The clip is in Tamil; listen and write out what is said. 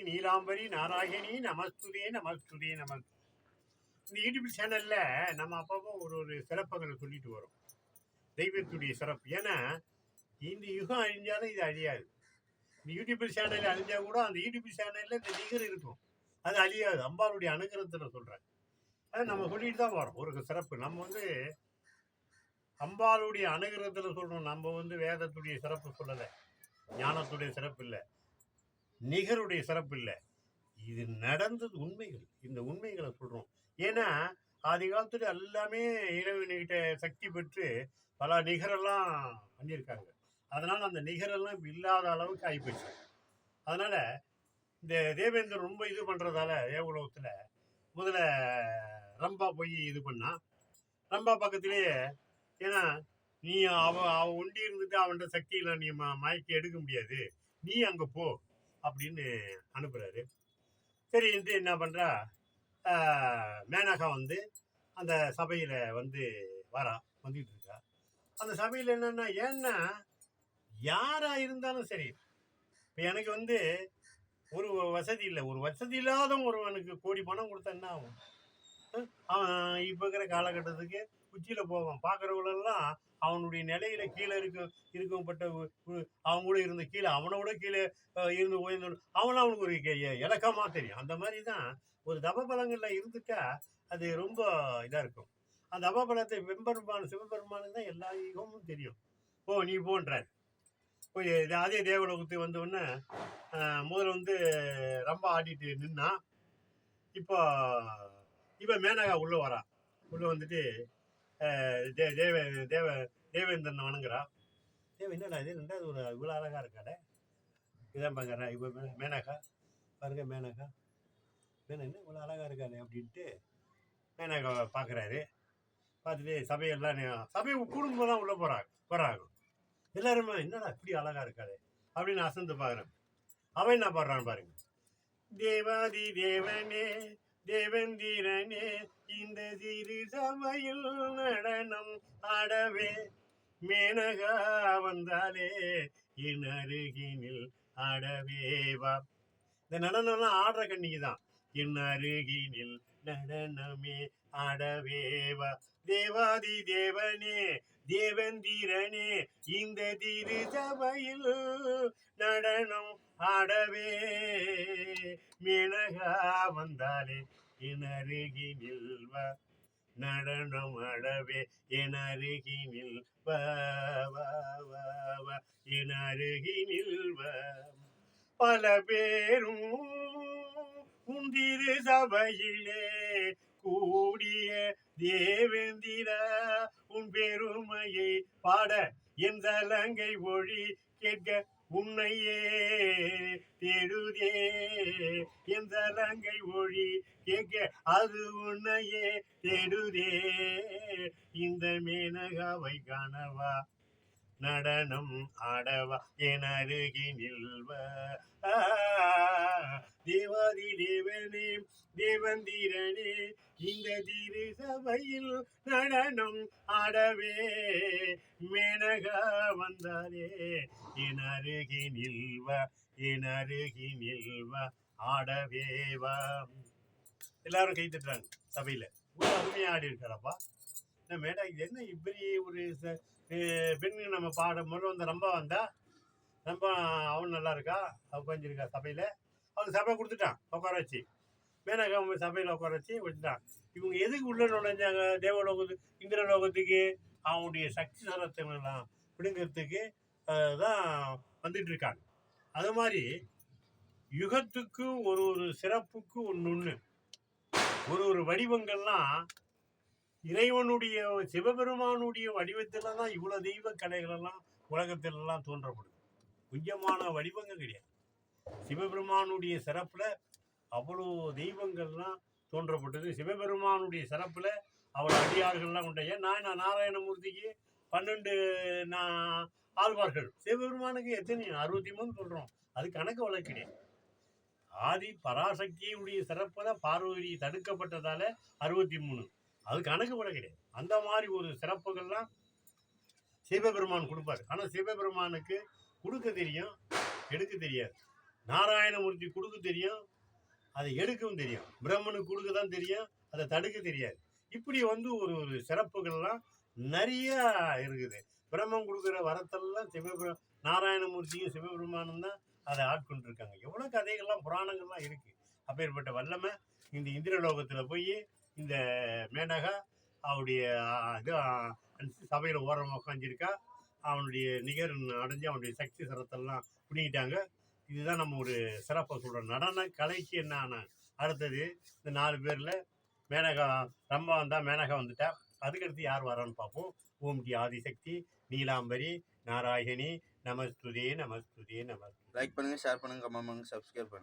நீலாம்பரி நாராயணி நமஸ்துதே நமஸ்துதே நமஸ்து. இந்த யூடியூப் சேனல்ல நம்ம அப்பப்போ ஒரு ஒரு சிறப்புகளை சொல்லிட்டு வரோம். தெய்வத்துடைய சிறப்பு. ஏன்னா இந்த யுகம் அழிஞ்சாலும் இது அழியாது. இந்த யூடியூப் சேனல் அழிஞ்சா கூட அந்த யூடியூப் சேனல்ல இந்த நிகர் இருக்கும், அது அழியாது. அம்பாளுடைய அனுகிரகத்துல சொல்றேன். அது நம்ம சொல்லிட்டு தான் வரோம். ஒரு சிறப்பு நம்ம வந்து அம்பாளுடைய அனுகிரகத்துல சொல்றோம். நம்ம வந்து வேதத்துடைய சிறப்பு சொல்லலை, ஞானத்துடைய சிறப்பு இல்லை, நிகருடைய சிறப்பு இல்லை. இது நடந்தது உண்மைகள். இந்த உண்மைகளை சொல்றோம். ஏன்னா ஆதி காலத்துல எல்லாமே இறைவன்கிட்ட சக்தி பெற்று பல நிகரெல்லாம் பண்ணியிருக்காங்க. அதனால அந்த நிகரெல்லாம் இப்போ இல்லாத அளவுக்கு ஆகிப்போச்சு. அதனால இந்த தேவேந்திரன் ரொம்ப இது பண்றதால தேவலோகத்துல முதல்ல ரம்பா போய் இது பண்ணா. ரம்பா பக்கத்திலேயே, ஏன்னா நீ அவ ஒண்டி இருந்துட்டு அவன்கிட்ட சக்தியில நீ மயக்கி எடுக்க முடியாது, நீ அங்க போ அப்படின்னு அனுப்புறாரு. சரின்ட்டு என்ன பண்றா, மேனகா வந்து அந்த சபையில வந்து வந்துட்டு இருக்கா. அந்த சபையில என்னன்னா, ஏன்னா யாரா இருந்தாலும் சரி, இப்போ எனக்கு வந்து ஒரு வசதி இல்லை, ஒரு வசதி இல்லாத ஒருவனுக்கு கோடி பணம் கொடுத்தா என்ன ஆகும்? அவன் இப்போ இருக்கிற காலகட்டத்துக்கு உச்சியில் போவான். பார்க்குறவங்களெல்லாம் அவனுடைய நிலையில கீழே இருக்கப்பட்ட அவங்க கூட இருந்த கீழே அவனோட கீழே இருந்து உயர்ந்து அவனுக்கு ஒரு இலக்கமாக தெரியும். அந்த மாதிரி தான் ஒரு தபபலங்களில் இருந்துட்டா அது ரொம்ப இதாக இருக்கும். அந்த தபபலத்தை சிவபெருமானுக்கு தான் எல்லா யுகமும் தெரியும். ஓ நீ போன்றார். போய் அதே தேவலோகத்துக்கு வந்தோடனே முதல்ல வந்து ரொம்ப ஆடிட்டு நின்னா. இப்போ மேனகா உள்ள வரா. உள்ள வந்துட்டு தேவேந்திரனை வணங்குறா. என்னடா இது ரெண்டாவது ஒரு இவ்வளோ அழகா இருக்காடே, இதான் பார்க்குறா. இப்போ மேனகா பாருங்க, மேனகா என்ன இவ்வளோ அழகா இருக்காரு அப்படின்ட்டு மேனகா பார்க்குறாரு. பார்த்துட்டு சபையை குடும்பம் தான் உள்ள போறாங்க. எல்லாருமே என்னடா இப்படி அழகா இருக்காரு அப்படின்னு அசந்து பார்க்குறேன். அவன் என்ன பாடுறான்னு பாருங்க. தேவாதி தேவனே தேவந்திரனே இந்த சிறு சபையில் நடனம் ஆடவே மேனகா வந்தாலே என் அருகினில் ஆடவேவா. இந்த நடனம்லாம் ஆடுற கண்ணிக்கு தான். என் அருகினில் நடனமே ஆடவேவா. தேவாதி தேவனே தேவந்திரனே இந்த திரு சபையில் நடனம் ஆடவே மேனகா வந்தாலே என் அருகினில் வா. நடனம் ஆடவே என் அருகினில் வா வா வா வா, என் அருகினில் வா. பல பேரும் உந்திரு சபையிலே கூடிய தேவேந்திரா உன் பெருமையை பாட என் தலங்கை ஒளி கேட்க உன்னையே தேடுதே. என் தலங்கை ஒளி கேட்க அது உன்னையே தேடுதே. இந்த மேனகாவை காணவா நடனம் ஆடவா என் அருகினில் வா. தேவாதி தேவனே தேவந்திரனே இந்த திரு சபையில் நடனம் ஆடவே மேனகா வந்தாலே என் அருகினில் வா. என் அருகினில் வா ஆடவேவா. எல்லாரும் கை தட்டுறாங்க சபையில. அருமையா ஆடி இருக்காரப்பா. மேடா இது என்ன இப்படி ஒரு பெண்ணு நம்ம பாட முதல்ல வந்து ரொம்ப வந்தா ரொம்ப அவன் நல்லா இருக்கா, உட்காந்துருக்கா சபையில். அவனுக்கு சபை கொடுத்துட்டான் உட்கார வச்சு. மேனகா சபையில் உட்கார வச்சு வச்சுட்டான். இவங்க எதுக்கு உள்ள நுழைஞ்சாங்க தேவலோகத்துக்கு, இந்திரலோகத்துக்கு? அவனுடைய சக்தி சரத்தெல்லாம் பிடுங்கிறதுக்கு தான் வந்துட்டு இருக்காங்க. அது மாதிரி யுகத்துக்கு ஒரு ஒரு சிறப்புக்கு ஒன்று ஒரு வடிவங்கள்லாம் இறைவனுடைய சிவபெருமானுடைய வடிவத்தில் தான் இவ்வளோ தெய்வ கலைகளெல்லாம் உலகத்திலெல்லாம் தோன்றப்படுது. கொஞ்சமான வடிவங்கள் கிடையாது. சிவபெருமானுடைய சிறப்பில் அவ்வளோ தெய்வங்கள்லாம் தோன்றப்பட்டது. சிவபெருமானுடைய சிறப்பில் அவ்வளோ அடியார்கள்லாம் கொண்ட. ஏன்னா நாராயணமூர்த்திக்கு 12 ஆழ்வார்கள். சிவபெருமானுக்கு எத்தனை 63 சொல்கிறோம். அது கணக்கு வழக்கு கிடையாது. ஆதி பராசக்தியுடைய சிறப்பில் பார்வதி தடுக்கப்பட்டதால 63. அது கணக்கு கூட கிடையாது. அந்த மாதிரி ஒரு சிறப்புகள்லாம் சிவபெருமான் கொடுப்பாரு. ஆனால் சிவபெருமானுக்கு கொடுக்க தெரியும், எடுக்க தெரியாது. நாராயணமூர்த்தி கொடுக்க தெரியும், அதை எடுக்கவும் தெரியும். பிரம்மனுக்கு கொடுக்க தான் தெரியும், அதை தடுக்க தெரியாது. இப்படி வந்து ஒரு ஒரு சிறப்புகள்லாம் நிறைய இருக்குது. பிரம்மன் கொடுக்குற வரத்தெல்லாம் நாராயணமூர்த்தியும் சிவபெருமானும் தான் அதை ஆட்கொண்டிருக்காங்க. எவ்வளோ கதைகள்லாம் புராணங்கள்லாம் இருக்கு. அப்பேற்பட்ட வல்லமை இந்த இந்திரலோகத்தில் போய் இந்த மேனகா அவருடைய இது சபையில் ஓரமாக உட்காந்துருக்கா. அவனுடைய நிகர் அடைஞ்சு அவனுடைய சக்தி சிரத்தெல்லாம் பிடிங்கிட்டாங்க. இதுதான் நம்ம ஒரு சிறப்பாக சொல்கிறோம். நடன கலைக்கு என்ன அடுத்தது இந்த 4 பேரில் மேனகா ரம்பா வந்தால் மேனகா வந்துட்டா. அதுக்கடுத்து யார் வரான்னு பார்ப்போம். ஓம் டி ஆதிசக்தி, நீலாம்பரி, நாராயணி, நமஸ்துதே நமஸ்துதே நமஸ்துதே. லைக் பண்ணுங்கள், ஷேர் பண்ணுங்கள், கமெண்ட் பண்ணுங்கள், சப்ஸ்கிரைப் பண்ணுங்கள்.